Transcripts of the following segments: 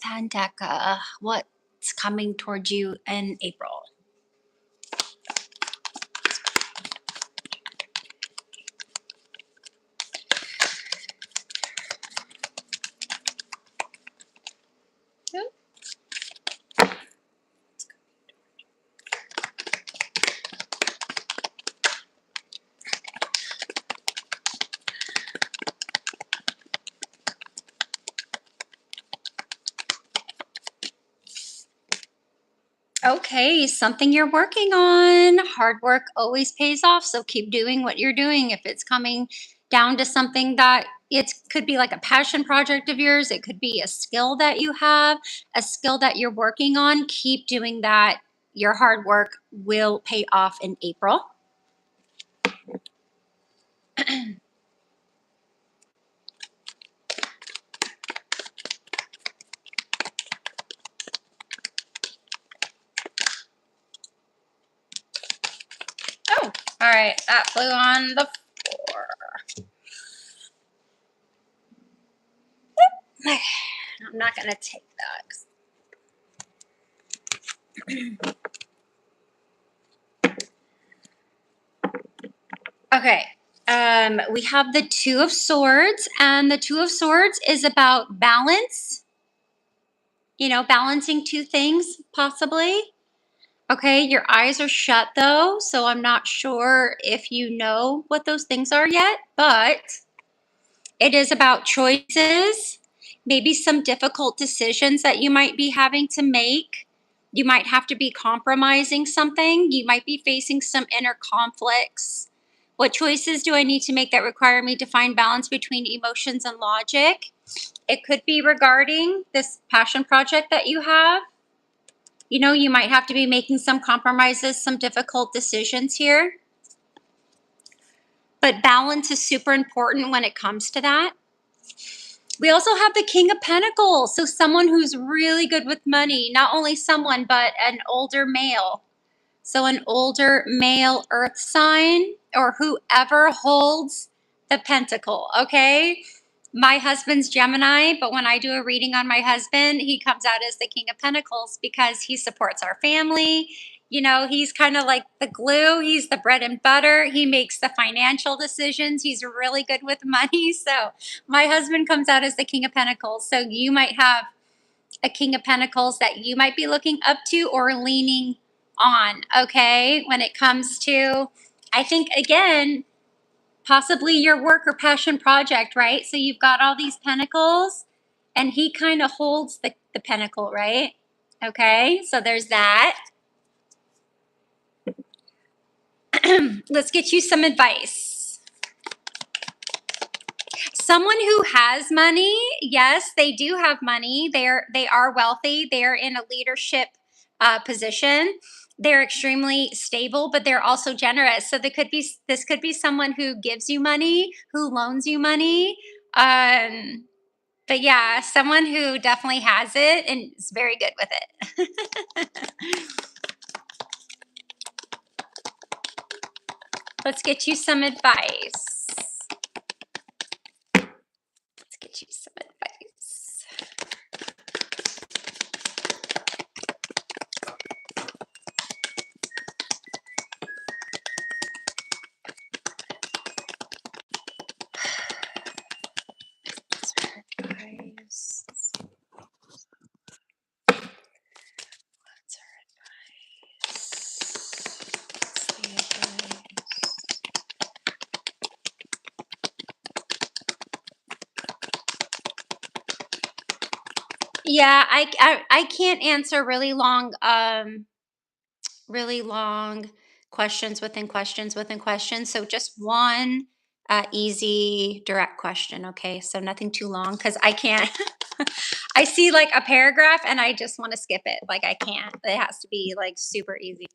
Thandeka, what's coming towards you in April? Okay, something you're working on. Hard work always pays off, so keep doing what you're doing. If it's coming down to something that it could be like a passion project of yours, it could be a skill that you have, a skill that you're working on, keep doing that. Your hard work will pay off in April. Oh, all right, that flew on the floor. I'm not gonna take that. Okay. We have the Two of Swords, and the Two of Swords is about balance, balancing two things possibly. Okay, your eyes are shut though, so I'm not sure if you know what those things are yet, but it is about choices, maybe some difficult decisions that you might be having to make. You might have to be compromising something. You might be facing some inner conflicts. What choices do I need to make that require me to find balance between emotions and logic? It could be regarding this passion project that you have. You might have to be making some compromises, some difficult decisions here. But balance is super important when it comes to that. We also have the King of Pentacles. So someone who's really good with money, not only someone, but an older male. So an older male earth sign or whoever holds the pentacle, okay? My husband's Gemini, but when I do a reading on my husband, he comes out as the King of Pentacles because he supports our family. He's kind of like the glue. He's the bread and butter. He makes the financial decisions. He's really good with money. So my husband comes out as the King of Pentacles. So you might have a King of Pentacles that you might be looking up to or leaning on, okay? When it comes to, I think, again, possibly your work or passion project, right? So you've got all these pentacles and he kind of holds the pentacle, right? Okay, so there's that. Let's get you some advice. Someone who has money, yes, they do have money. They are wealthy. They're in a leadership position. They're extremely stable, but they're also generous. So this could be someone who gives you money, who loans you money. But yeah, someone who definitely has it and is very good with it. Let's get you some advice. Let's get you some advice. What's our advice? Yeah, I can't answer really long questions within questions within questions. So just one easy, direct question. Okay, so nothing too long because I can't. I see like a paragraph and I just want to skip it. Like I can't. It has to be like super easy.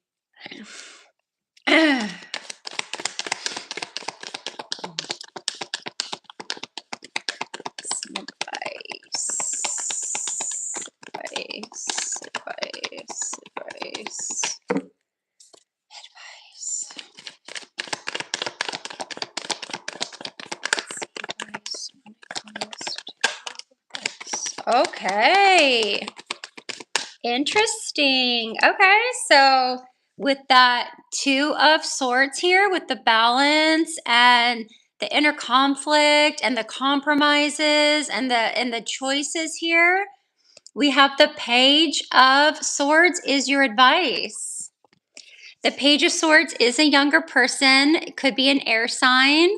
Some advice. Okay. Interesting. Okay, so with that Two of Swords here, with the balance and the inner conflict and the compromises and the choices here, we have the Page of Swords is your advice. The Page of Swords is a younger person, it could be an air sign,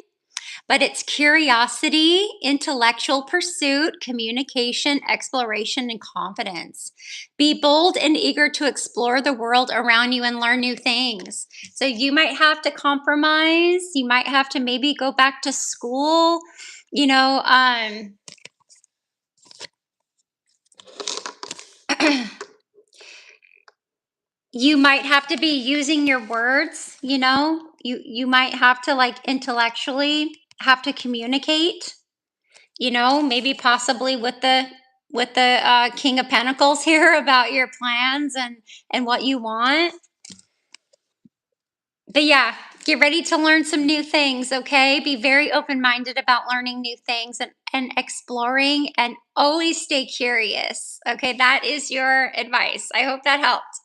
but it's curiosity, intellectual pursuit, communication, exploration, and confidence. Be bold and eager to explore the world around you and learn new things. So you might have to compromise. You might have to maybe go back to school. You know, you might have to be using your words. You might have to like intellectually have to communicate, maybe possibly with the King of Pentacles here about your plans and what you want. But yeah, get ready to learn some new things, okay? Be very open-minded about learning new things and exploring, and always stay curious. Okay, that is your advice. I hope that helped.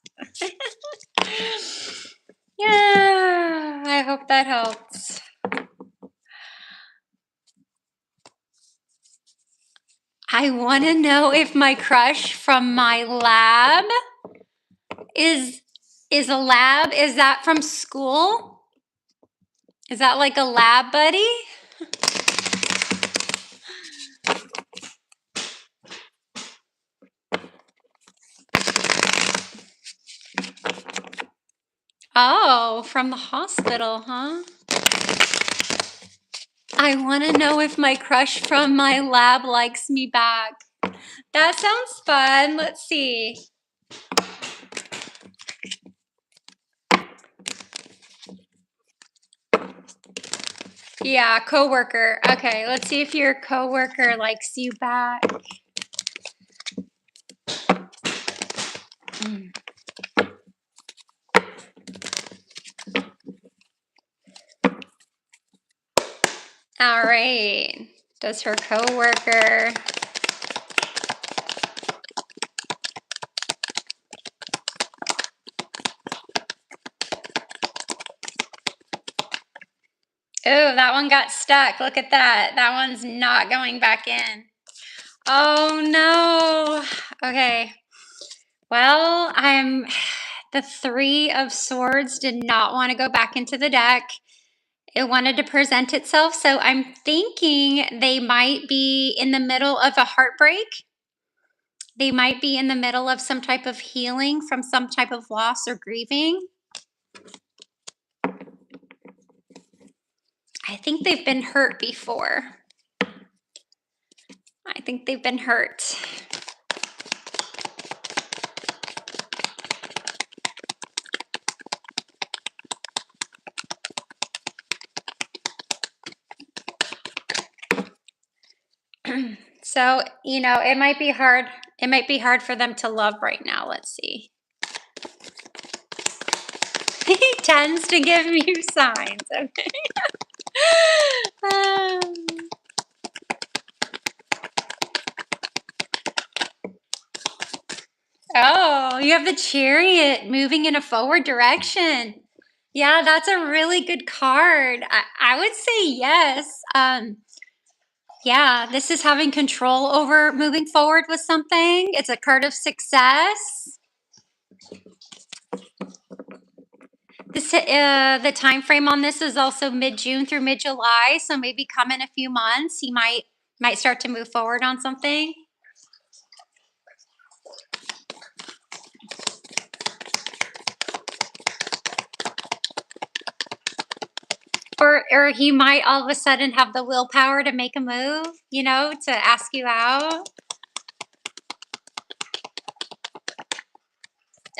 Yeah, I hope that helps. I want to know if my crush from my lab is a lab. Is that from school? Is that like a lab buddy? Oh, from the hospital, huh? I want to know if my crush from my lab likes me back. That sounds fun. Let's see. Yeah, coworker. Okay, let's see if your coworker likes you back. All right. Does her coworker? Oh, that one got stuck. Look at that. That one's not going back in. Oh no. Okay. Well, the Three of Swords did not want to go back into the deck. It wanted to present itself. So I'm thinking they might be in the middle of a heartbreak. They might be in the middle of some type of healing from some type of loss or grieving. I think they've been hurt before. I think they've been hurt. So, it might be hard. It might be hard for them to love right now. Let's see. He tends to give you signs. Okay. Oh, you have the Chariot moving in a forward direction. Yeah, that's a really good card. I would say yes. Yeah, this is having control over moving forward with something. It's a card of success. The time frame on this is also mid-June through mid-July, so maybe come in a few months, you might start to move forward on something. Or he might all of a sudden have the willpower to make a move, to ask you out.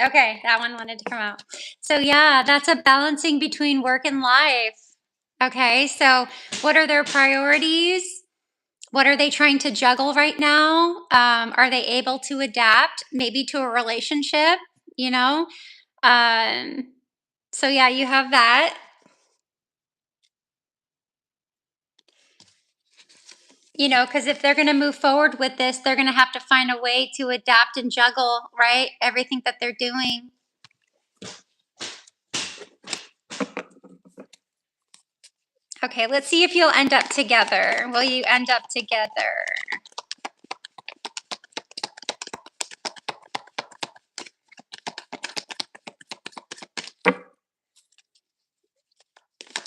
Okay, that one wanted to come out. So yeah, that's a balancing between work and life. Okay, so what are their priorities? What are they trying to juggle right now? Are they able to adapt maybe to a relationship? You know? So yeah, you have that. Because if they're going to move forward with this, they're going to have to find a way to adapt and juggle, right? Everything that they're doing. Okay, let's see if you'll end up together. Will you end up together?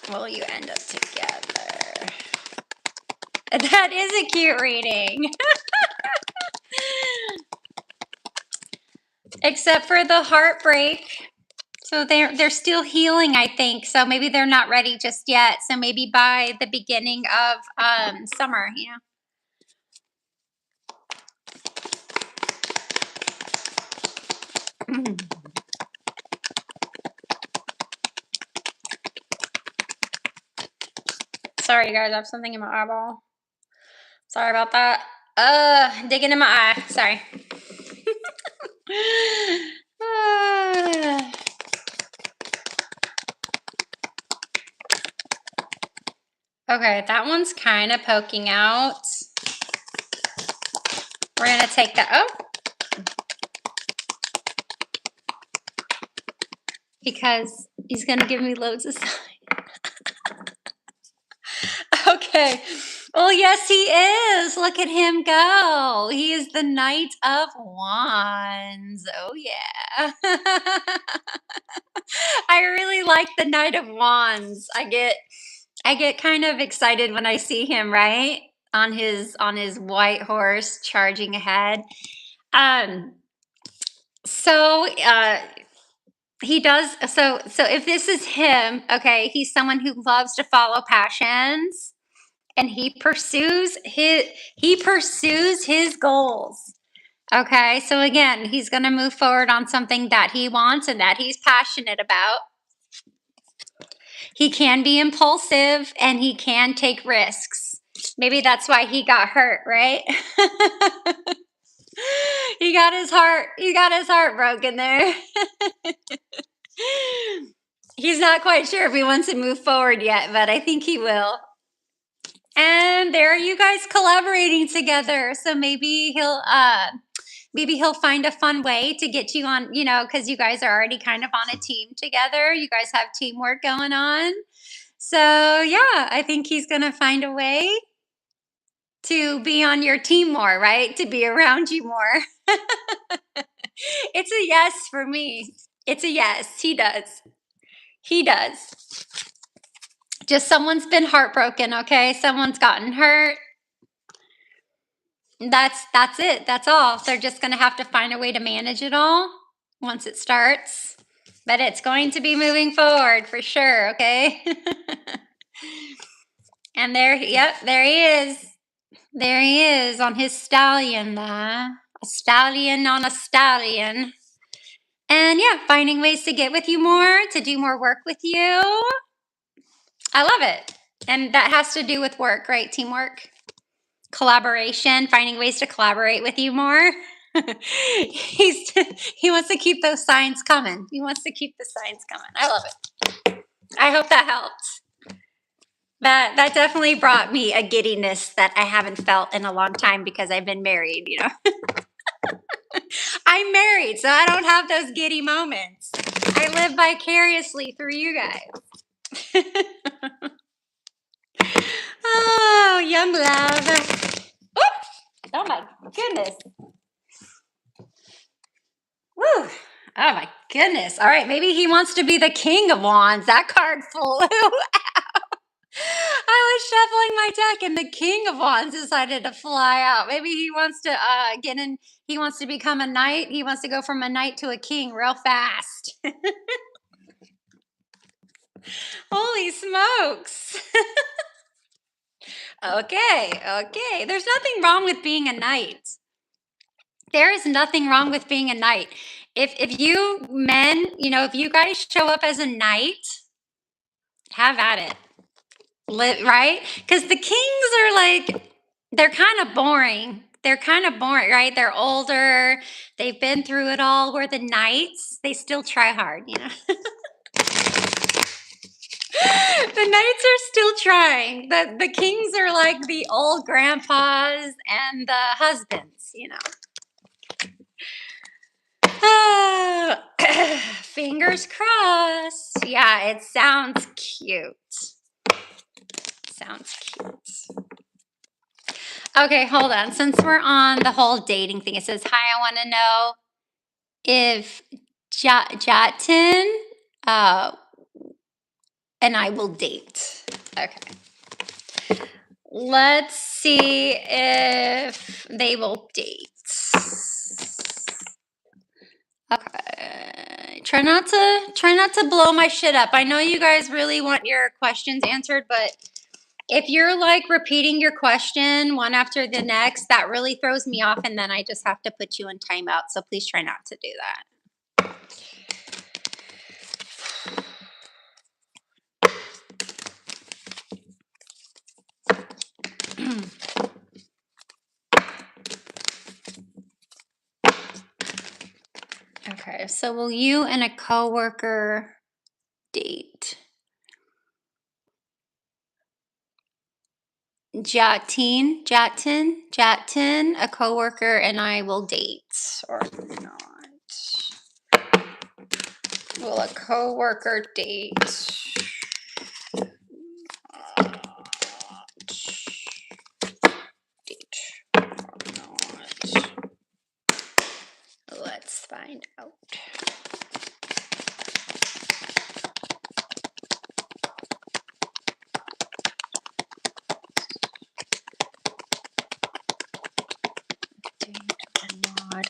Will you end up together? That is a cute reading. Except for the heartbreak. So they're still healing, I think. So maybe they're not ready just yet. So maybe by the beginning of summer, Sorry, guys. I have something in my eyeball. Sorry about that. Digging in my eye. Sorry. Okay, that one's kind of poking out. We're going to take that. Oh. Because he's going to give me loads of signs. Okay. Well, yes, he is. Look at him go. He is the Knight of Wands. Oh, yeah. I really like the Knight of Wands. I get kind of excited when I see him, right? On his white horse charging ahead. So he does so if this is him, okay, he's someone who loves to follow passions and he pursues his goals. Okay, so again, he's going to move forward on something that he wants and that he's passionate about. He can be impulsive and he can take risks. Maybe that's why he got hurt, right? He got his heart broken there. He's not quite sure if he wants to move forward yet, but I think he will. And there are you guys collaborating together. So maybe he'll find a fun way to get you on, because you guys are already kind of on a team together. You guys have teamwork going on. So yeah, I think he's going to find a way to be on your team more, right? To be around you more. It's a yes for me. It's a yes. He does. He does. Just someone's been heartbroken, okay? Someone's gotten hurt. That's it. That's all. They're just going to have to find a way to manage it all once it starts. But it's going to be moving forward for sure, okay? And there he is. There he is on his stallion there. A stallion on a stallion. And yeah, finding ways to get with you more, to do more work with you. I love it. And that has to do with work, right? Teamwork, collaboration, finding ways to collaborate with you more. He wants to keep those signs coming. He wants to keep the signs coming. I love it. I hope that helps. That definitely brought me a giddiness that I haven't felt in a long time because I've been married, I'm married, so I don't have those giddy moments. I live vicariously through you guys. Oh, young love. Oh my goodness. Woo. Oh my goodness. All right, maybe he wants to be the King of Wands. That card flew out. I was shuffling my deck and the King of Wands decided to fly out. Maybe he wants to get in. He wants to become a knight. He wants to go from a knight to a king real fast. Holy smokes. Okay. There's nothing wrong with being a knight. There is nothing wrong with being a knight. If you men, if you guys show up as a knight, have at it. Right? Because the kings are like, they're kind of boring. They're kind of boring, right? They're older. They've been through it all. Where the knights, they still try hard, The knights are still trying. The kings are like the old grandpas and the husbands, you know. Fingers crossed. Yeah, it sounds cute. Sounds cute. Okay, hold on. Since we're on the whole dating thing, it says, hi, I want to know if Jatin and I will date. Okay. Let's see if they will date. Okay. Try not to blow my shit up. I know you guys really want your questions answered, but if you're like repeating your question one after the next, that really throws me off, and then I just have to put you in timeout. So please try not to do that. Okay, so will you and a coworker date? Jatin, a coworker and I will date or not. Will a coworker date? Date or not? Let's find out.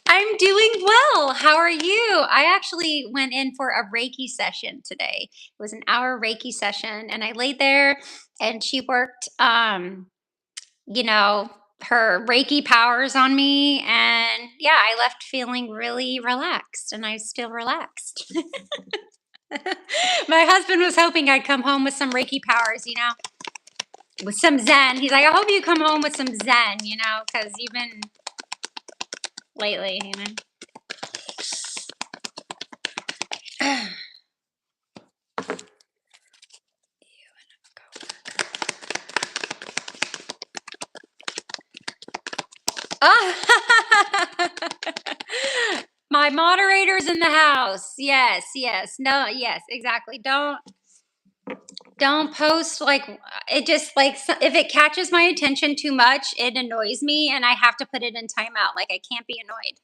I'm doing well. How are you? I actually went in for a Reiki session today. It was an hour Reiki session, and I laid there and she worked you know, her Reiki powers on me, and yeah, I left feeling really relaxed, and I'm still relaxed. My husband was hoping I'd come home with some Reiki powers, you know, with some Zen. He's like, I hope you come home with some Zen, you know, because you've been lately, you know. Oh. My moderator's in the house. Yes, yes. No, yes, exactly. Don't post like it just like if it catches my attention too much, it annoys me and I have to put it in timeout. Like I can't be annoyed.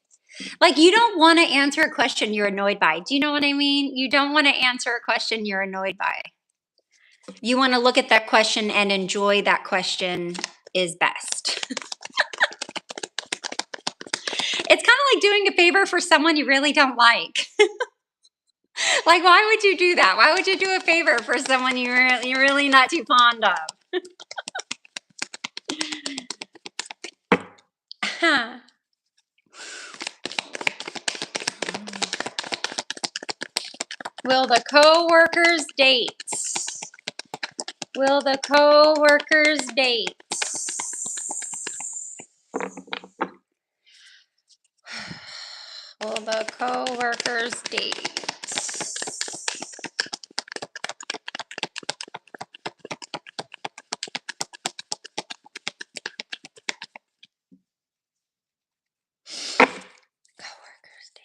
Like you don't want to answer a question you're annoyed by. Do you know what I mean? You don't want to answer a question you're annoyed by. You want to look at that question and enjoy that question is best. It's kind of like doing a favor for someone you really don't like. Like, why would you do that? Why would you do a favor for someone you're really not too fond of? Will the co-workers date? Will the co-workers date? Will the co-workers date? Co-workers date.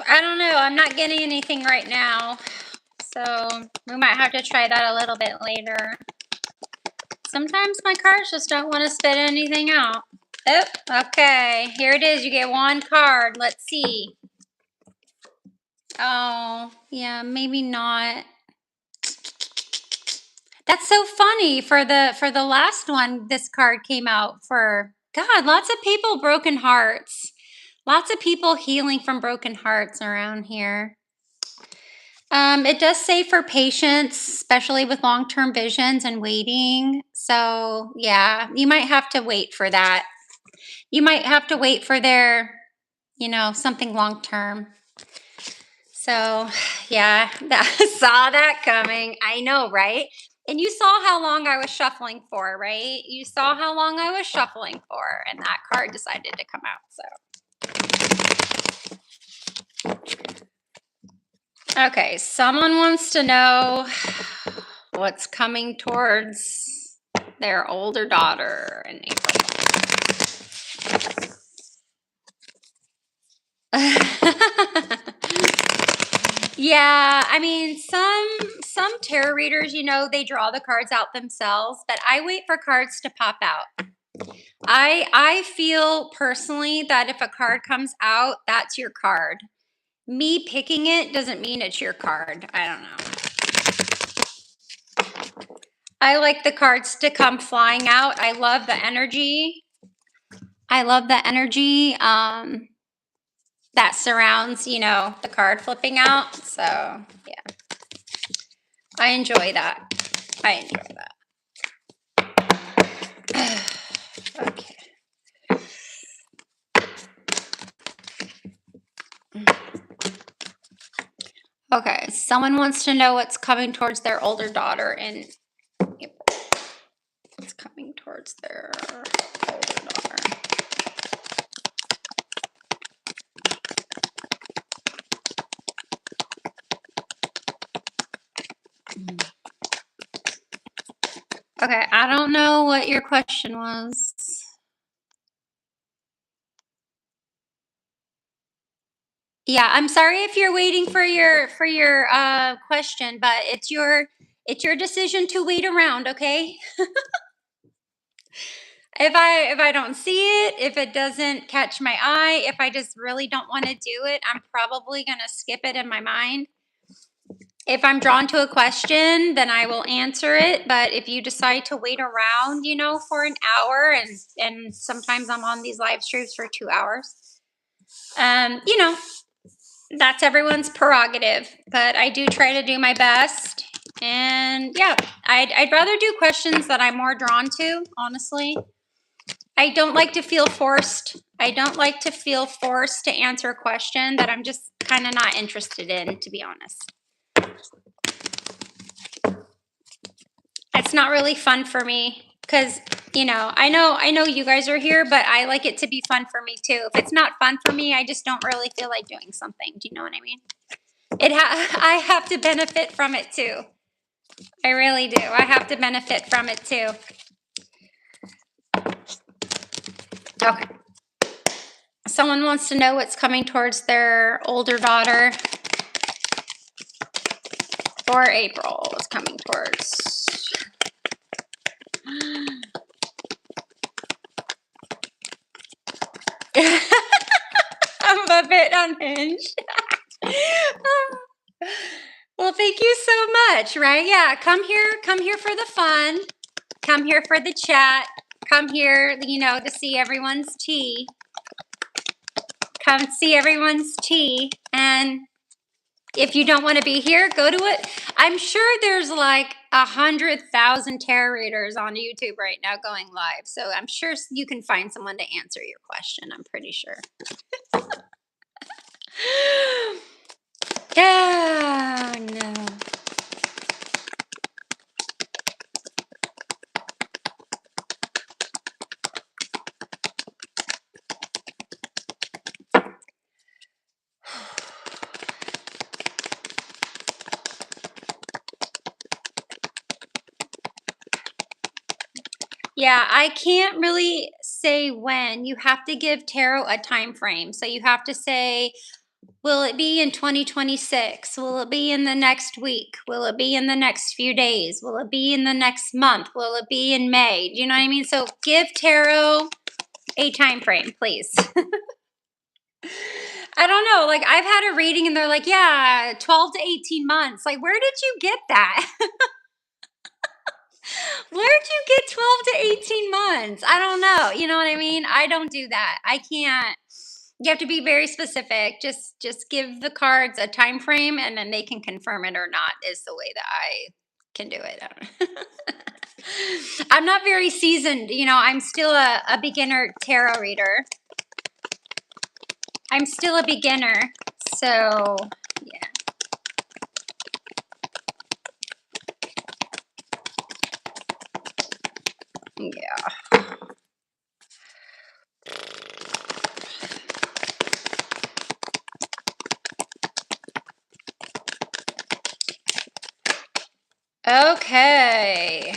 I don't know. I'm not getting anything right now. So we might have to try that a little bit later. Sometimes my cards just don't want to spit anything out. Oh, okay. Here it is. You get one card. Let's see. Oh, yeah, maybe not. That's so funny. For the last one, this card came out for God, lots of people broken hearts. Lots of people healing from broken hearts around here. It does say for patience, especially with long-term visions and waiting. So, yeah, you might have to wait for that. You might have to wait for their, something long-term. So, yeah, saw that coming. I know, right? And you saw how long I was shuffling for, right? You saw how long I was shuffling for, and that card decided to come out. So, okay, someone wants to know what's coming towards their older daughter in April. Yeah, I mean, some tarot readers, they draw the cards out themselves, but I wait for cards to pop out. I feel personally that if a card comes out, that's your card. Me picking it doesn't mean it's your card. I don't know. I like the cards to come flying out. I love the energy. That surrounds, the card flipping out. So, yeah. I enjoy that. Okay. Okay, someone wants to know what's coming towards their older daughter in April. What's coming towards their older daughter? Okay, I don't know what your question was. Yeah, I'm sorry if you're waiting for your question, but it's your decision to wait around, okay? If I don't see it, if it doesn't catch my eye, if I just really don't want to do it, I'm probably going to skip it in my mind. If I'm drawn to a question, then I will answer it. But if you decide to wait around, for an hour, and sometimes I'm on these live streams for 2 hours, that's everyone's prerogative. But I do try to do my best. And yeah, I'd rather do questions that I'm more drawn to, honestly. I don't like to feel forced. I don't like to feel forced to answer a question that I'm just kind of not interested in, to be honest. It's not really fun for me because, I know you guys are here, but I like it to be fun for me too. If it's not fun for me, I just don't really feel like doing something. Do you know what I mean? I have to benefit from it too. I really do. I have to benefit from it too. Okay. Someone wants to know what's coming towards their older daughter for April. What's coming towards? I'm a bit unhinged. Well, thank you so much, right? Yeah, come here for the fun. Come here for the chat. Come here, to see everyone's tea. Come see everyone's tea. And if you don't want to be here, go to it. I'm sure there's like 100,000 tarot readers on YouTube right now going live. So I'm sure you can find someone to answer your question. I'm pretty sure. Yeah, no. Yeah, I can't really say when. You have to give tarot a time frame. So you have to say, Will it be in 2026? Will it be in the next week? Will it be in the next few days? Will it be in the next month? Will it be in May? Do you know what I mean? So give tarot a time frame, please. I don't know. Like I've had a reading and they're like, yeah, 12 to 18 months. Like, where did you get that? Where'd you get 12 to 18 months? I don't know. You know what I mean? I don't do that. I can't. You have to be very specific. Just give the cards a time frame and then they can confirm it or not is the way that I can do it. I'm not very seasoned. I'm still a beginner tarot reader. I'm still a beginner. So, yeah. Yeah. Okay.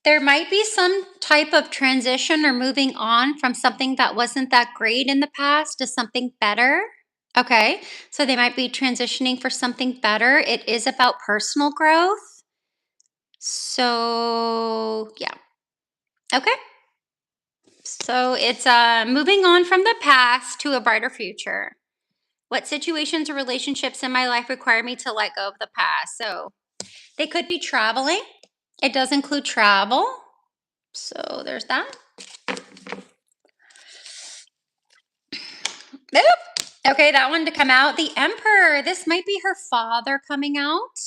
There might be some type of transition or moving on from something that wasn't that great in the past to something better. Okay. So they might be transitioning for something better. It is about personal growth. So, yeah. Okay. So it's moving on from the past to a brighter future. What situations or relationships in my life require me to let go of the past? So they could be traveling. It does include travel. So there's that. Oop. Okay, that one to come out. The Emperor. This might be her father coming out.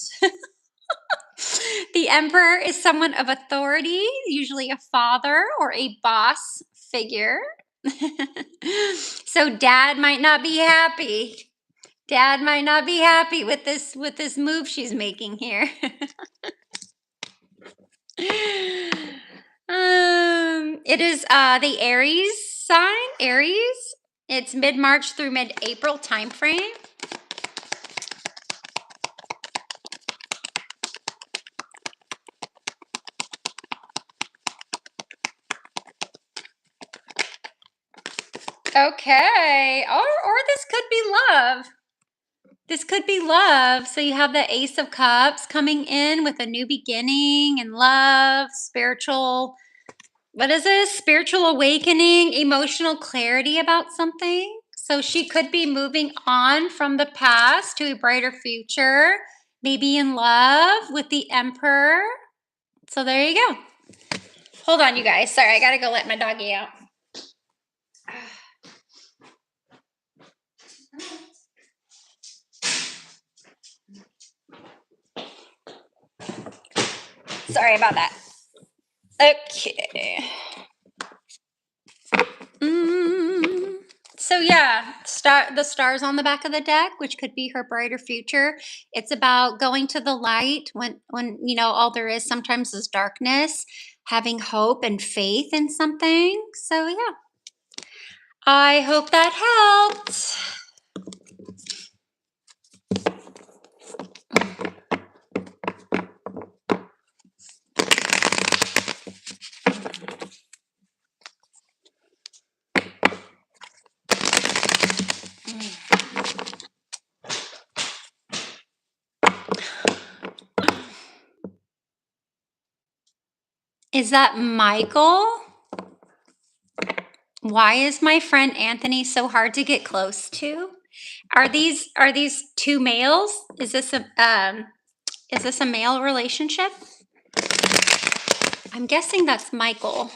The Emperor is someone of authority, usually a father or a boss figure. So dad might not be happy. Dad might not be happy with this move she's making here. It is the Aries sign, Aries. It's mid-March through mid-April time frame. Okay. Or this could be love. This could be love. So you have the Ace of Cups coming in with a new beginning and love, spiritual. What is this? Spiritual awakening, emotional clarity about something. So she could be moving on from the past to a brighter future, maybe in love with the Emperor. So there you go. Hold on, you guys. Sorry, I gotta go let my doggy out. Sorry about that. Okay. So yeah, the stars on the back of the deck, which could be her brighter future. It's about going to the light when all there is sometimes is darkness, having hope and faith in something. So yeah. I hope that helped. Is that Michael? Why is my friend Anthony so hard to get close to? Are these two males? Is this a male relationship? I'm guessing that's Michael.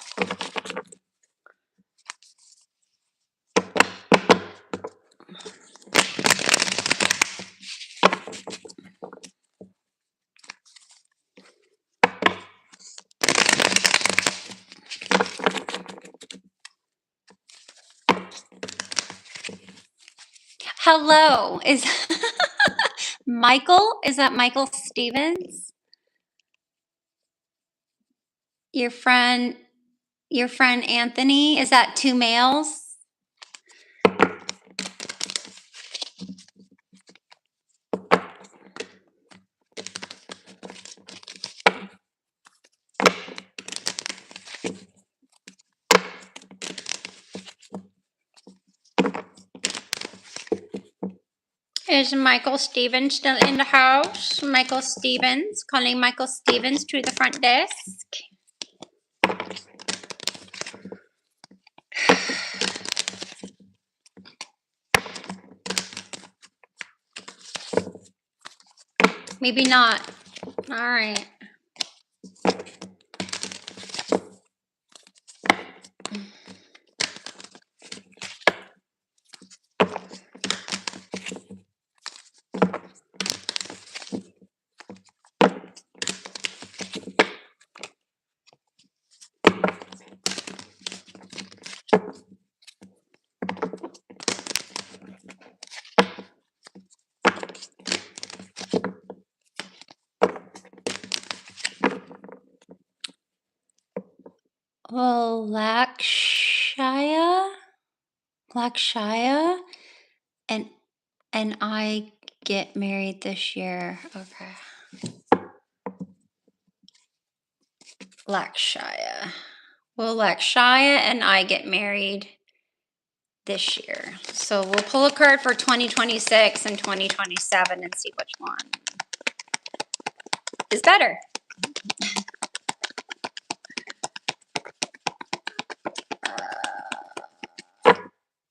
Hello, is Michael? Is that Michael Stevens? Your friend Anthony? Is that two males? Is Michael Stevens still in the house? Michael Stevens, calling Michael Stevens to the front desk. Maybe not. All right. Lakshaya, and I get married this year. Okay. Lakshaya. Well, Lakshaya and I get married this year. So we'll pull a card for 2026 and 2027 and see which one is better.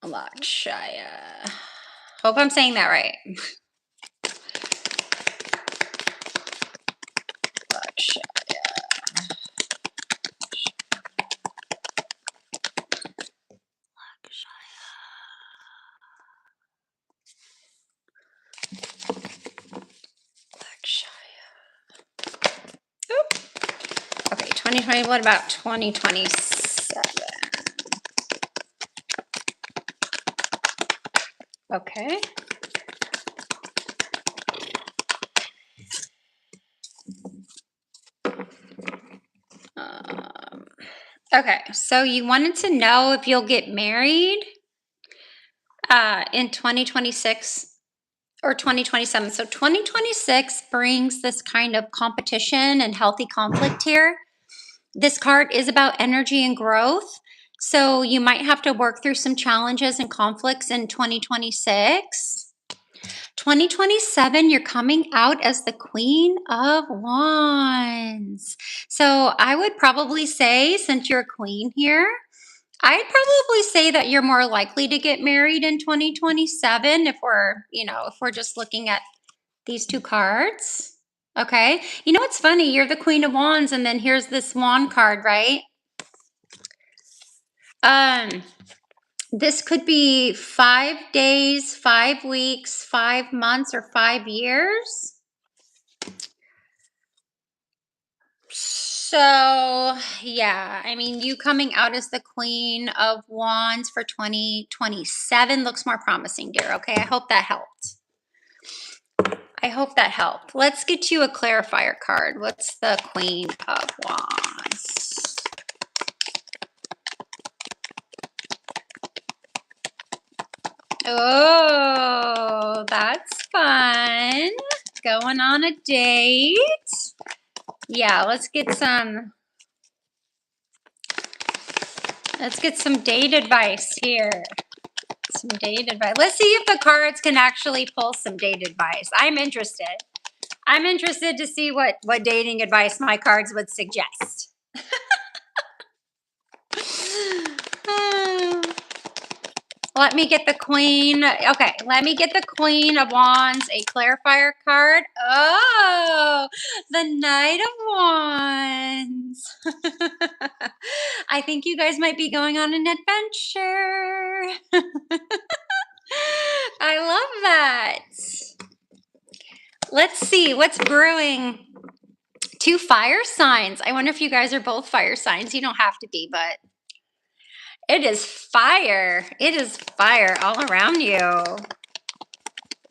Lakshaya. Hope I'm saying that right. Lakshaya. Oop. Okay, 2020. What about 2027? Okay. Okay, so you wanted to know if you'll get married in 2026 or 2027. So 2026 brings this kind of competition and healthy conflict here. This card is about energy and growth. So you might have to work through some challenges and conflicts in 2026. 2027, you're coming out as the Queen of Wands. So I would probably say, since you're a queen here, I'd probably say that you're more likely to get married in 2027 if we're just looking at these two cards. Okay. You know what's funny? You're the Queen of Wands, and then here's this wand card, right? This could be 5 days, 5 weeks, 5 months, or 5 years. So, yeah, I mean, you coming out as the Queen of Wands for 2027 looks more promising, dear. Okay, I hope that helped. Let's get you a clarifier card. What's the Queen of Wands? Oh, that's fun. Going on a date. Yeah, let's get some date advice here. Let's see if the cards can actually pull some date advice. I'm interested to see what dating advice my cards would suggest. Let me get the Queen. Okay, let me get the Queen of Wands, a clarifier card. Oh, the Knight of Wands. I think you guys might be going on an adventure. I love that. Let's see what's brewing. 2 fire signs. I wonder if you guys are both fire signs. You don't have to be, but it is fire. It is fire all around you.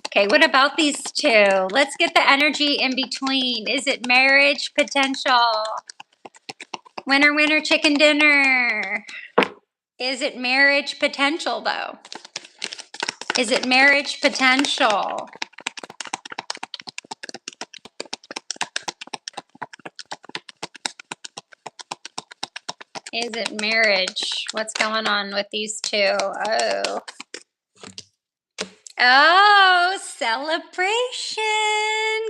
Okay, what about these two? Let's get the energy in between. Is it marriage potential? Winner, winner, chicken dinner. Is it marriage potential, though? Is it marriage potential? Is it marriage? What's going on with these two? Oh. Oh, celebration,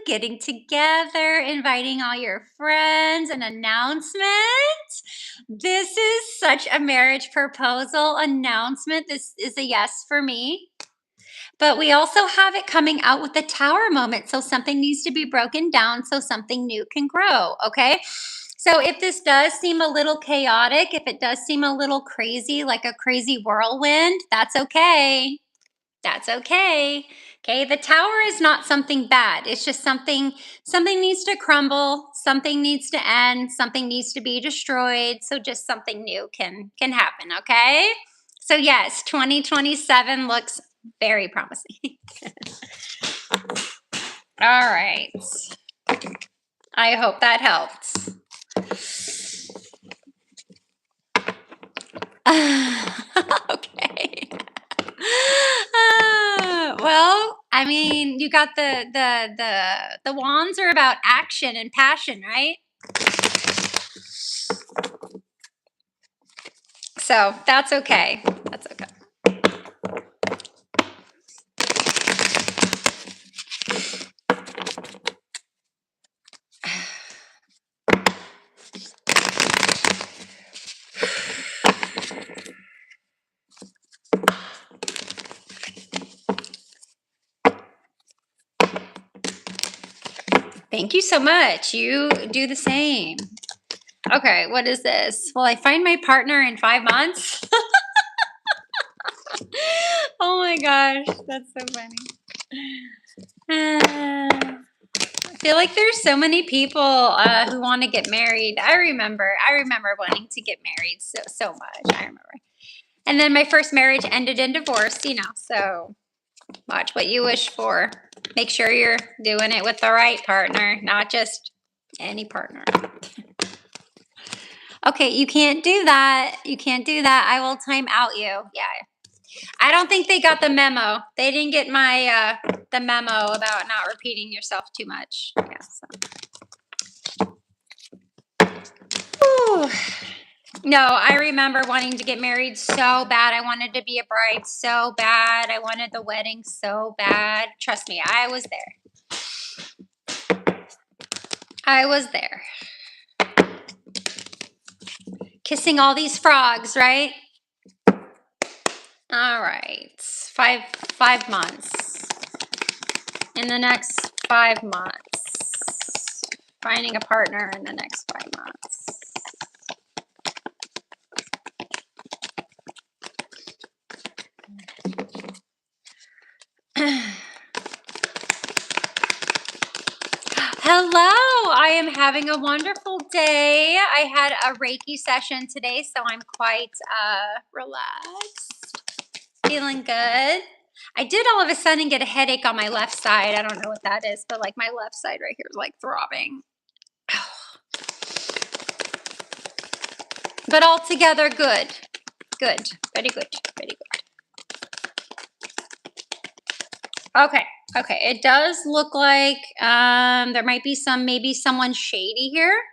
getting together, inviting all your friends, an announcement. This is such a marriage proposal announcement. This is a yes for me. But we also have it coming out with the tower moment. So something needs to be broken down so something new can grow. Okay. So if this does seem a little chaotic, if it does seem a little crazy, like a crazy whirlwind, that's okay. That's okay. Okay, the tower is not something bad. It's just something needs to crumble, something needs to end, something needs to be destroyed, so just something new can happen, okay? So yes, 2027 looks very promising. All right. I hope that helped. Okay. Well, I mean, you got the wands are about action and passion, right? So that's okay. That's okay. Thank you so much. You do the same. Okay, what is this? Will I find my partner in 5 months? Oh my gosh, that's so funny. I feel like there's so many people who want to get married. I remember wanting to get married so much. I remember. And then my first marriage ended in divorce, so watch what you wish for. Make sure you're doing it with the right partner, not just any partner. Okay, you can't do that. You can't do that. I will time out you. Yeah. I don't think they got the memo. They didn't get my the memo about not repeating yourself too much. Yeah, so. Whew. No, I remember wanting to get married so bad. I wanted to be a bride so bad. I wanted the wedding so bad. Trust me, I was there. I was there. Kissing all these frogs, right? All right. Five months. In the next 5 months. Finding a partner in the next 5 months. Hello, I am having a wonderful day. I had a Reiki session today, so I'm quite relaxed, feeling good. I did all of a sudden get a headache on my left side. I don't know what that is, but like my left side right here is like throbbing. But altogether, good. Good. Very good. Very good. Okay. Okay. It does look like there might be maybe someone shady here.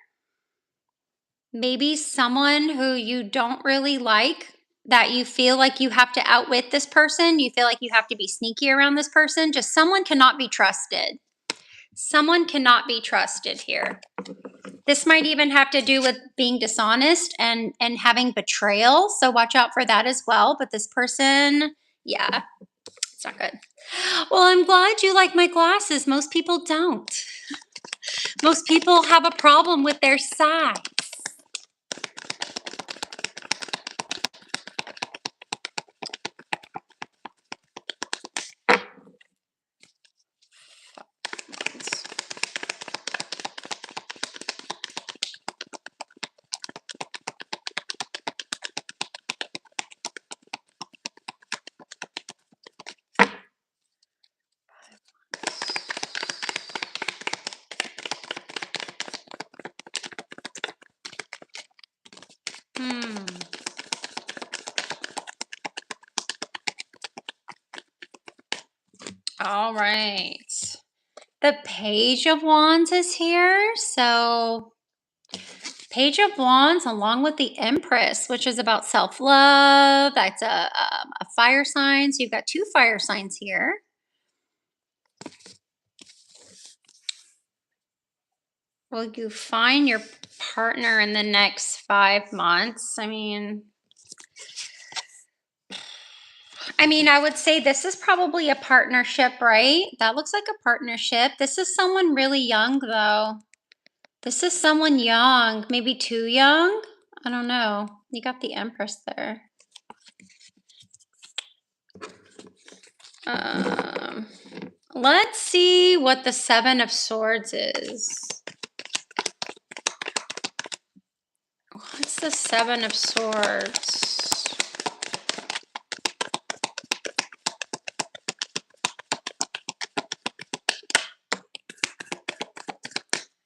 Maybe someone who you don't really like, that you feel like you have to outwit this person. You feel like you have to be sneaky around this person. Just someone cannot be trusted. Someone cannot be trusted here. This might even have to do with being dishonest and having betrayal. So watch out for that as well. But this person, yeah, it's not good. Well, I'm glad you like my glasses. Most people don't. Most people have a problem with their size. All right. The Page of Wands is here. So, Page of Wands, along with the Empress, which is about self love. That's a fire sign. So, you've got 2 fire signs here. Will you find your partner in the next 5 months? I would say this is probably a partnership, right? That looks like a partnership. This is someone really young, though. This is someone young, maybe too young. I don't know. You got the Empress there. Let's see what the Seven of Swords is. What's the Seven of Swords?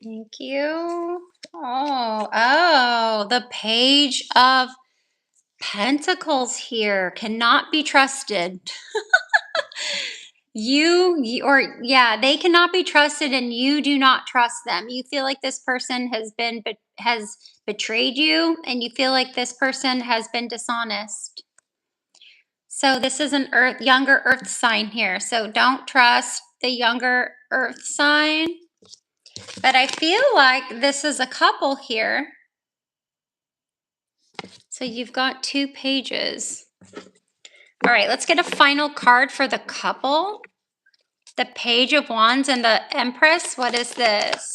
Thank you. Oh, the Page of Pentacles here cannot be trusted. They cannot be trusted, and you do not trust them. You feel like this person has betrayed you, and you feel like this person has been dishonest. So this is an younger earth sign here. So don't trust the younger earth sign. But I feel like this is a couple here. So you've got 2 pages. All right, let's get a final card for the couple. The Page of Wands and the Empress. What is this?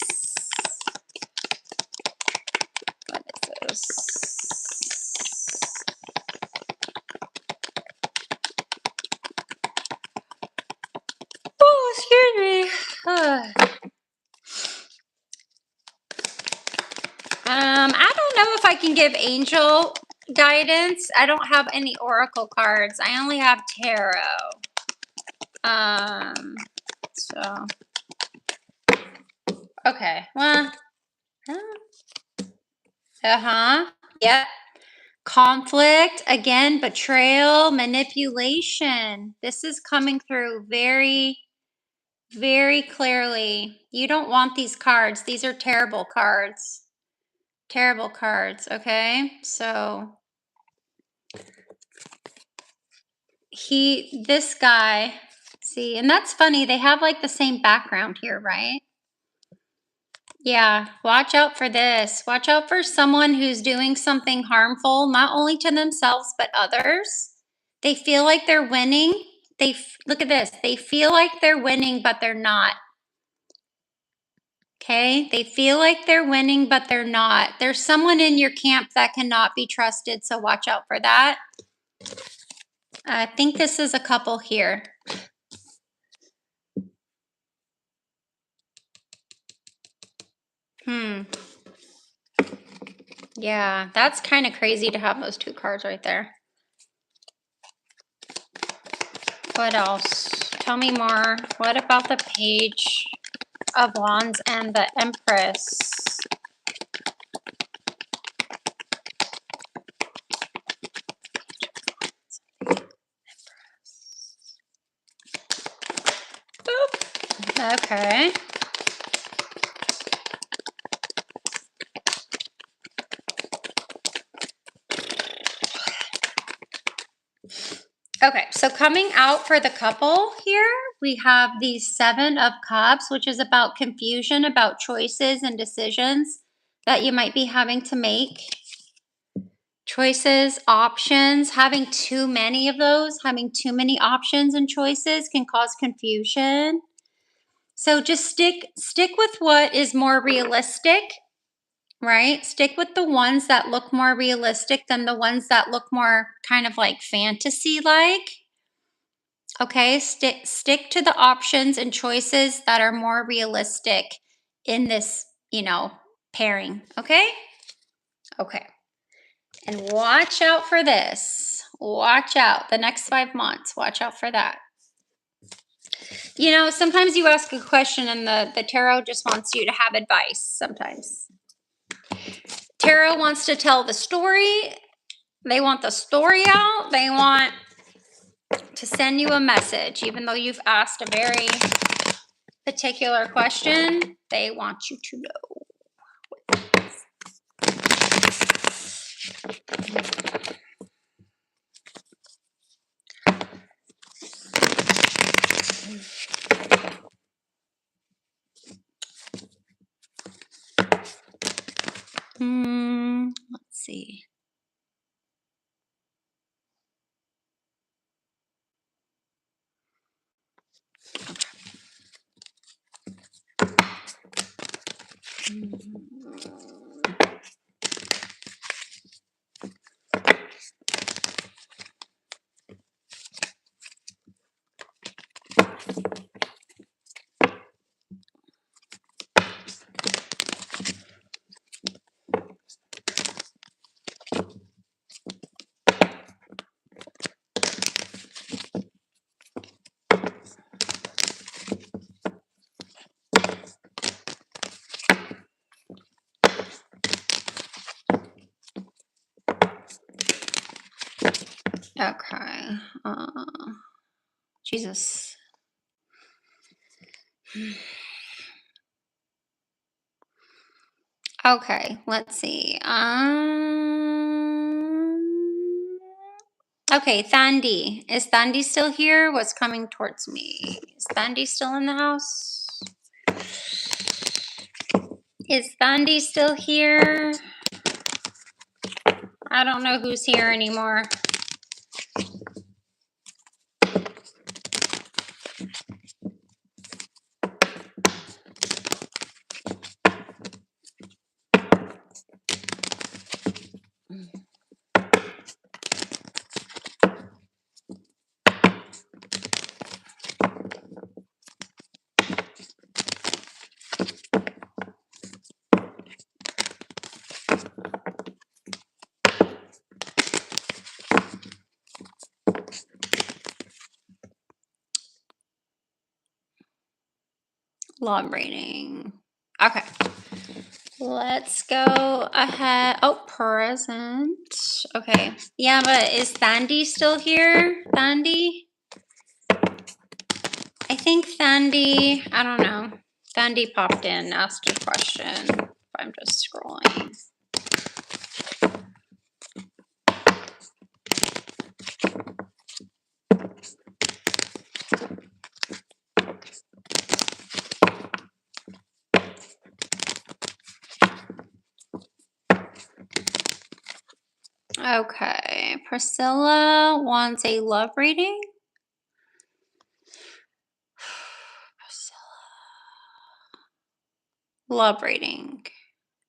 What is this? Oh, excuse me. I don't know if I can give angel guidance. I don't have any oracle cards. I only have tarot. Okay. Well, yep. Conflict, again, betrayal, manipulation. This is coming through very, very clearly. You don't want these cards. These are terrible cards. Terrible cards, okay? So this guy, see, and that's funny. They have like the same background here, right? Yeah, watch out for this. Watch out for someone who's doing something harmful, not only to themselves, but others. They feel like they're winning. Look at this. They feel like they're winning, but they're not. Okay? They feel like they're winning, but they're not. There's someone in your camp that cannot be trusted, so watch out for that. I think this is a couple here. Yeah, that's kind of crazy to have those 2 cards right there. What else? Tell me more. What about the Page of Wands and the Empress? Boop. Okay. Okay, so coming out for the couple here, we have the Seven of Cups, which is about confusion, about choices and decisions that you might be having to make. Choices, options, having too many of those, having too many options and choices can cause confusion. So just stick with what is more realistic, right? Stick with the ones that look more realistic than the ones that look more kind of like fantasy-like. Okay, stick to the options and choices that are more realistic in this, pairing, okay? Okay. And watch out for this. Watch out. The next 5 months, watch out for that. Sometimes you ask a question and the tarot just wants you to have advice sometimes. Tarot wants to tell the story. They want the story out. They want to send you a message. Even though you've asked a very particular question, they want you to know. Okay. Jesus. Okay, let's see. Okay, Thandi. Is Thandi still here? What's coming towards me? Is Thandi still in the house? Is Thandi still here? I don't know who's here anymore. Log rating. Okay. Let's go ahead. Oh, present. Okay. Yeah, but is Thandi still here? Thandi? I think Thandi, I don't know. Thandi popped in, asked a question. I'm just scrolling. Okay. Priscilla wants a love reading. Priscilla. Love reading.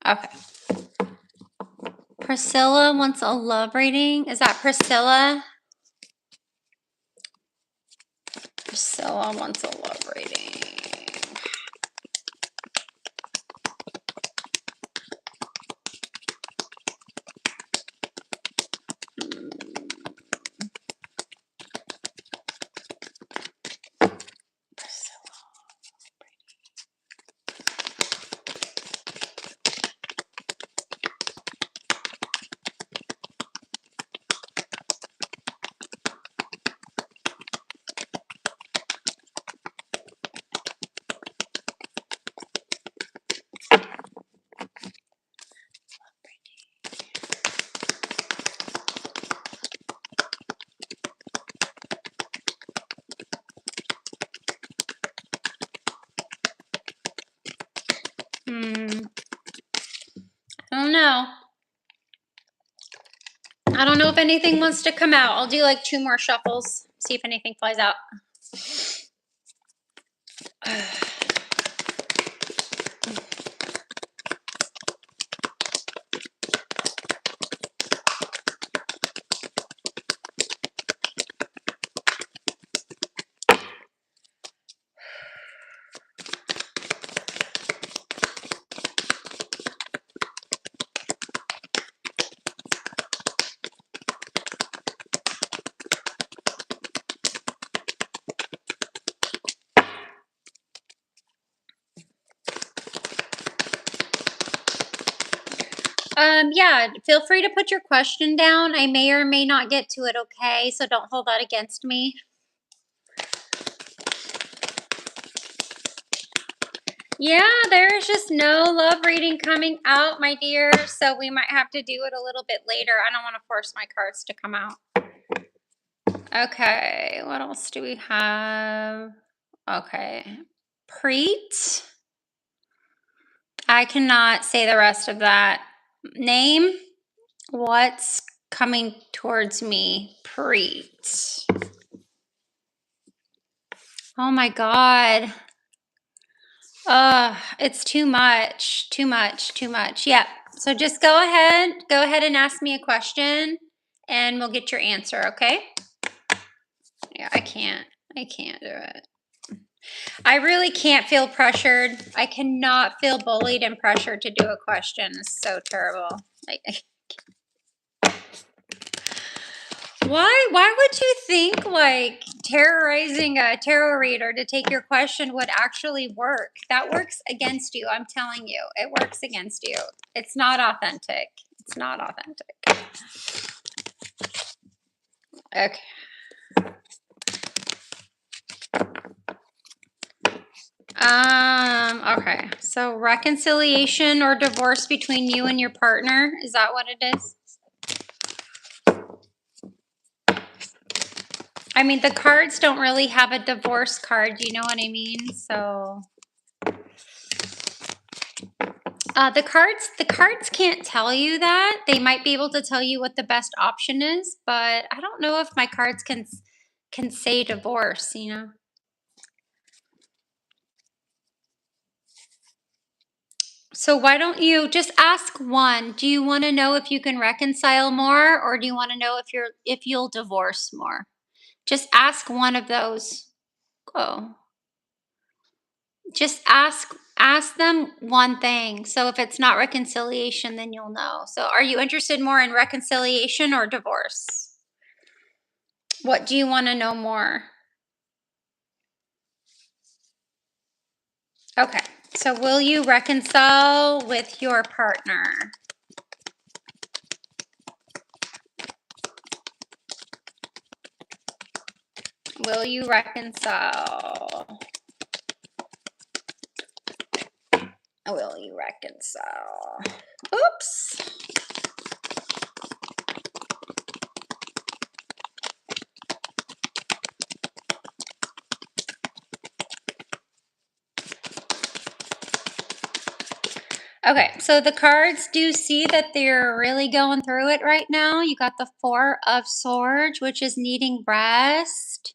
Okay. Priscilla wants a love reading. Is that Priscilla? Priscilla wants a love reading. I don't know. I don't know if anything wants to come out. I'll do like 2 more shuffles, see if anything flies out. Yeah, feel free to put your question down. I may or may not get to it, okay? So don't hold that against me. Yeah, there's just no love reading coming out, my dear. So we might have to do it a little bit later. I don't want to force my cards to come out. Okay, what else do we have? Okay, Preet. I cannot say the rest of that name. What's coming towards me? Preet. Oh my God. It's too much, too much, too much. Yeah. So just go ahead and ask me a question and we'll get your answer, okay? Yeah, I can't do it. I really can't feel pressured. I cannot feel bullied and pressured to do a question. It's so terrible. Like, why would you think like terrorizing a tarot reader to take your question would actually work? That works against you. I'm telling you, it works against you. It's not authentic. It's not authentic. Okay. Okay. So reconciliation or divorce between you and your partner, is that what it is? I mean, the cards don't really have a divorce card, you know what I mean? So the cards can't tell you that. They might be able to tell you what the best option is, but I don't know if my cards can say divorce, you know. So why don't you just ask one? Do you want to know if you can reconcile more or do you want to know if you'll divorce more? Just ask one of those. Oh. Just ask them one thing. So if it's not reconciliation, then you'll know. So are you interested more in reconciliation or divorce? What do you want to know more? Okay. So will you reconcile with your partner? Will you reconcile? Will you reconcile? Oops. Okay, so the cards do see that they're really going through it right now. You got the Four of Swords, which is needing rest.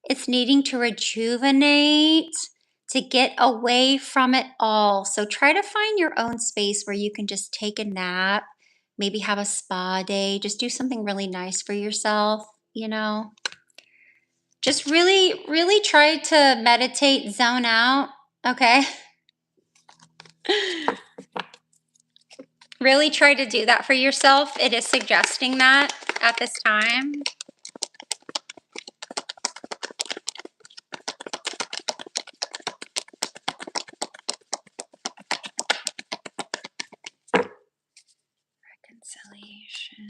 It's needing to rejuvenate, to get away from it all. So try to find your own space where you can just take a nap, maybe have a spa day, just do something really nice for yourself, you know. Just really, really try to meditate, zone out, okay? Really try to do that for yourself. It is suggesting that at this time. Reconciliation.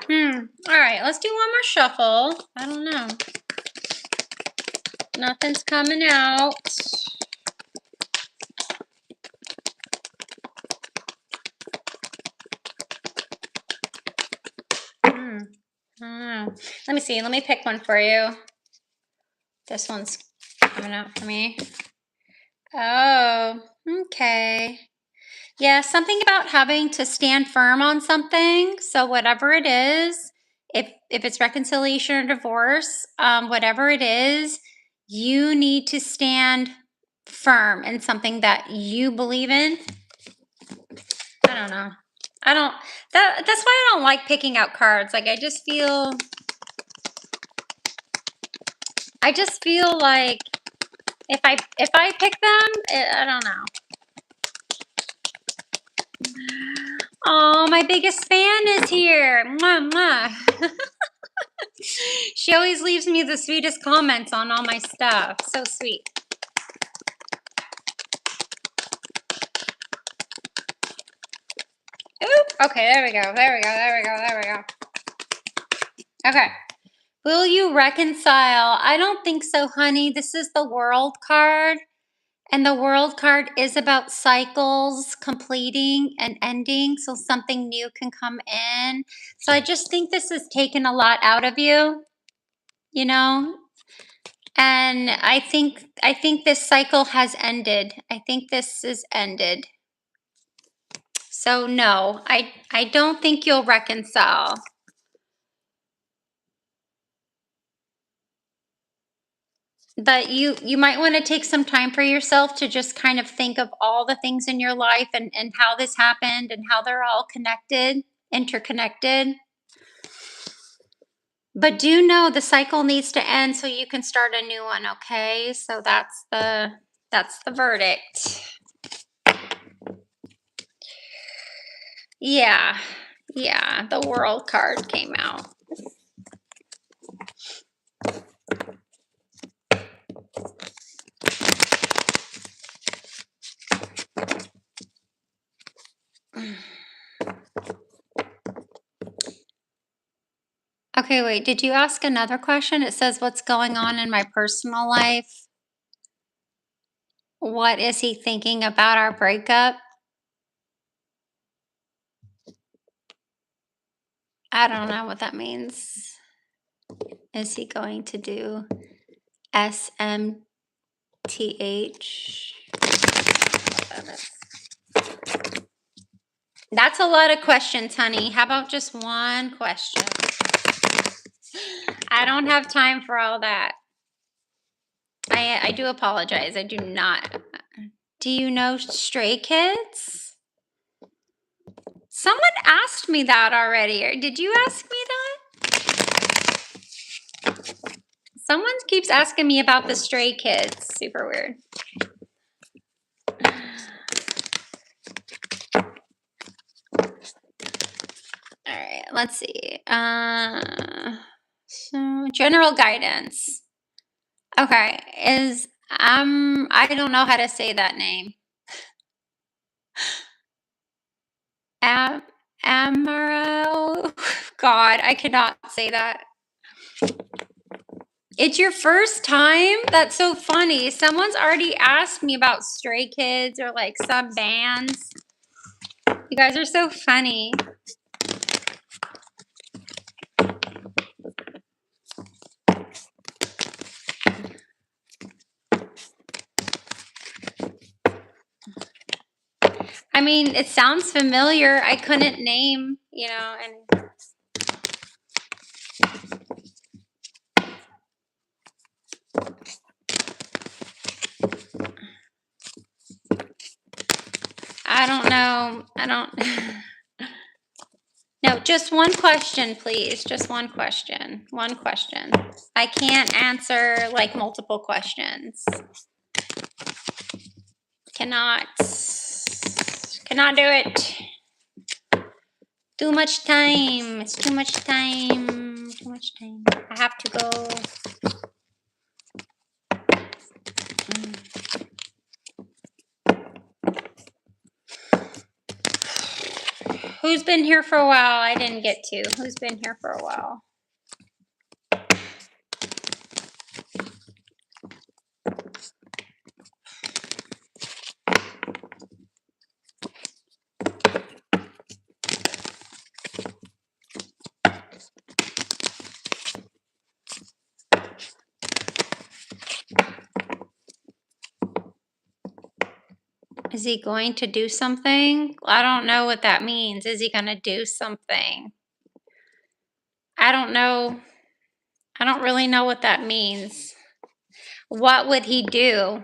Hmm. All right, let's do one more shuffle. I don't know. Nothing's coming out. I don't know. Let me see. Let me pick one for you. This one's coming out for me. Oh, okay. Yeah, something about having to stand firm on something. So whatever it is, if it's reconciliation or divorce, whatever it is, you need to stand firm in something that you believe in. I don't know. I don't that's why I don't like picking out cards. Like I just feel like if I pick them, I don't know. Oh, my biggest fan is here. Mwah, mwah. She always leaves me the sweetest comments on all my stuff. So sweet. Oop. Okay, there we go. There we go. There we go. There we go. Okay. Will you reconcile? I don't think so, honey. This is the World card. And the World card is about cycles completing and ending, so something new can come in. So I just think this has taken a lot out of you, you know? And I think this cycle has ended. I think this is ended. So no, I don't think you'll reconcile. But you might want to take some time for yourself to just kind of think of all the things in your life and how this happened and how they're all connected, interconnected. But do know the cycle needs to end so you can start a new one, okay? So that's the verdict. Yeah. Yeah, the World card came out. Okay, wait, did you ask another question? It says, what's going on in my personal life? What is he thinking about our breakup? I don't know what that means. Is he going to do SMTH? That's a lot of questions, honey. How about just one question? I don't have time for all that. I do apologize. I do not. Do you know Stray Kids? Someone asked me that already. Did you ask me that? Someone keeps asking me about the Stray Kids. Super weird. All right, let's see. So general guidance. Okay, is I don't know how to say that name. Amaro. God, I cannot say that. It's your first time? That's so funny. Someone's already asked me about Stray Kids or like some bands. You guys are so funny. I mean, it sounds familiar. I couldn't name, and I don't know. No, just one question, please. Just one question. One question. I can't answer like multiple questions. Cannot do it. Too much time. It's too much time. Too much time. I have to go. Who's been here for a while? I didn't get to. Who's been here for a while? Is he going to do something? I don't know what that means. Is he going to do something? I don't know. I don't really know what that means. What would he do?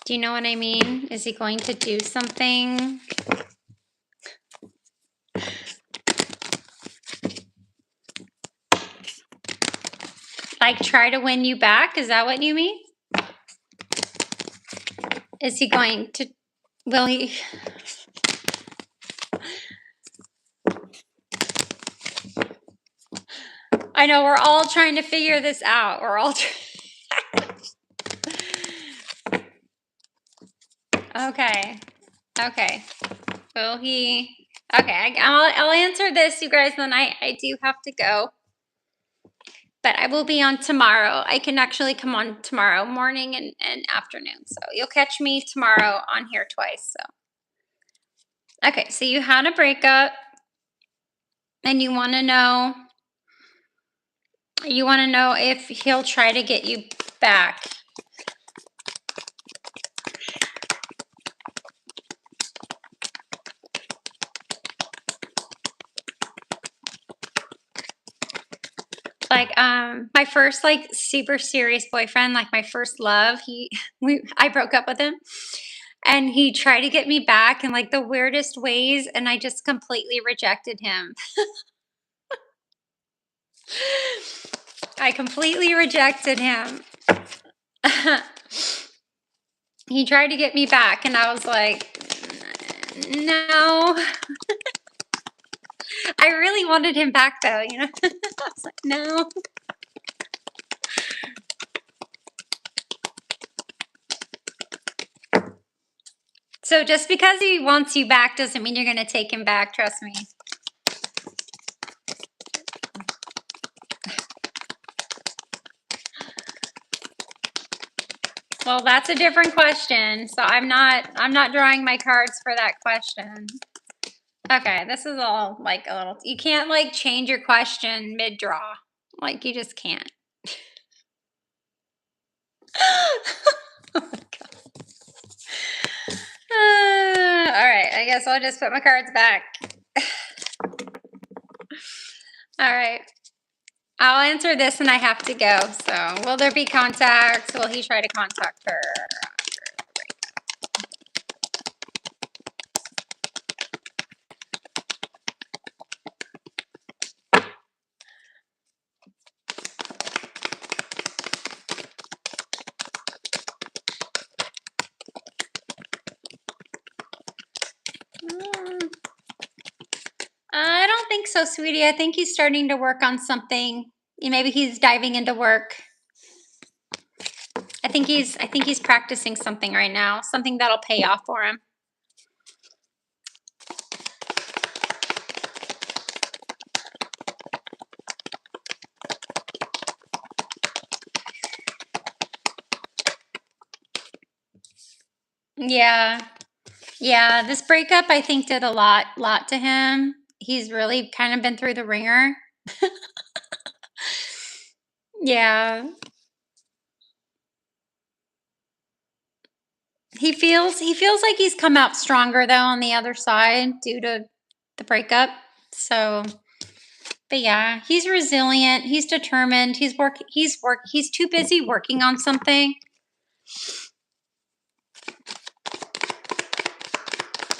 Do you know what I mean? Is he going to do something? Like try to win you back? Is that what you mean? Is he going to, will he? I know we're all trying to figure this out. We're all Okay. Okay. Will he? Okay, I'll answer this, you guys, then I do have to go. But I will be on tomorrow. I can actually come on tomorrow morning and afternoon. So you'll catch me tomorrow on here twice. So okay, so you had a breakup and you want to know if he'll try to get you back. Like my first like super serious boyfriend, like my first love, I broke up with him and he tried to get me back in like the weirdest ways and I just completely rejected him. I completely rejected him. He tried to get me back and I was like, no. I really wanted him back though, you know. I was like, no. So just because he wants you back doesn't mean you're going to take him back, trust me. Well, that's a different question. So I'm not drawing my cards for that question. Okay, this is all like a little, you can't like change your question mid-draw. Like you just can't. Oh my God. All right, I guess I'll just put my cards back. All right. I'll answer this and I have to go. So, will there be contact? Will he try to contact her? I don't think so, sweetie. I think he's starting to work on something. Maybe he's diving into work. I think he's practicing something right now, something that'll pay off for him. Yeah. Yeah, this breakup I think did a lot to him. He's really kind of been through the ringer. Yeah. He feels like he's come out stronger though on the other side due to the breakup. So, but yeah, he's resilient, he's determined, he's too busy working on something.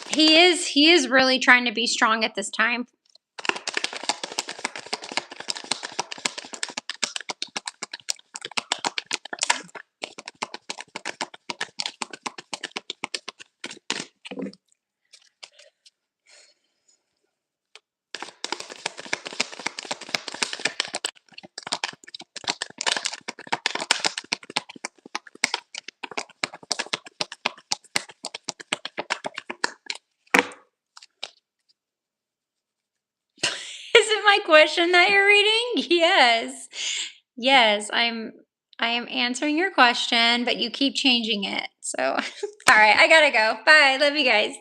He is really trying to be strong at this time. Is it my question that you're reading? Yes. Yes, I am answering your question, but you keep changing it. So, all right, I gotta go. Bye. Love you guys.